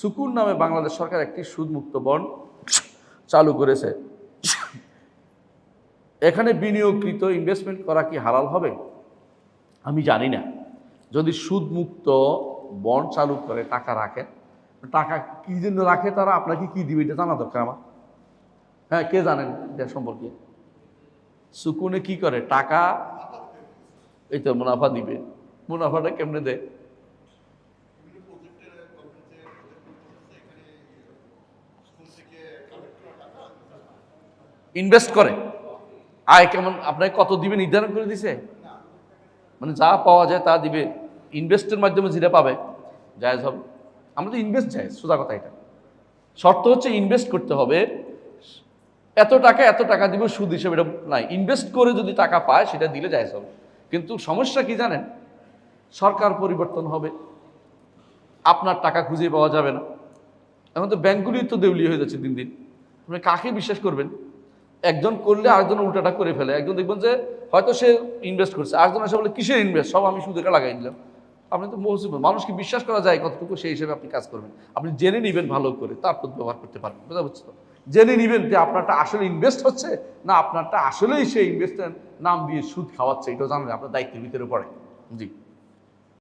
সুকুন নামে বাংলাদেশ সরকার একটি সুদমুক্ত বন্ড চালু করেছে। এখানে বিনিয়োগকৃত ইনভেস্টমেন্ট করা কি হালাল হবে? আমি জানি না। যদি সুদমুক্ত বন্ড চালু করে টাকা রাখেন, টাকা কি জন্য রাখে তারা, আপনাকে কি দিবে এটা জানা দরকার আমার। হ্যাঁ, কে জানেন এটা সম্পর্কে? সুকুনে কি করে? টাকা এই তো মুনাফা দিবে। মুনাফাটা কেমনে দেয়? ইনভেস্ট করে। আয় কেমন, আপনাকে কত দিবে নির্ধারণ করে দিছে? মানে যা পাওয়া যায় তা দিবে। ইনভেস্টের মাধ্যমে যেটা পাবে জায়েজ হবে। আমরা তো ইনভেস্ট জায়েজ, সোজা কথা এটা। শর্ত হচ্ছে ইনভেস্ট করতে হবে, এত টাকা দিব সুদ হিসেবে, এটা নাই। ইনভেস্ট করে যদি টাকা পায় সেটা দিলে জায়েজ হবে। কিন্তু সমস্যা কি জানেন? সরকার পরিবর্তন হবে, আপনার টাকা খুঁজে পাওয়া যাবে না। এখন তো ব্যাংকগুলি তো দেউলিয়া হয়ে যাচ্ছে দিন দিন। আপনি কাকে বিশ্বাস করবেন? একজন করলে আরেকজন উল্টাটা করে ফেলে। একজন দেখবেন যে হয়তো সে ইনভেস্ট করছে, আরেকজন এসে বলে কিসের ইনভেস্ট, সব আমি সুদেটা লাগাই দিলাম। আপনি তো মানুষকে বিশ্বাস করা যায় কতটুকু, সেই হিসেবে আপনি কাজ করবেন। আপনি জেনে নেবেন ভালো করে, তারপর ব্যবহার করতে পারবেন। বুঝা বুঝছো তো? জেনে নেবেন যে আপনারটা আসলে ইনভেস্ট হচ্ছে না আপনারটা আসলেই সেই ইনভেস্টের নাম দিয়ে সুদ খাওয়াচ্ছে, এটাও জানলে আপনার দায়িত্বের ভিতরে পড়ে। জি।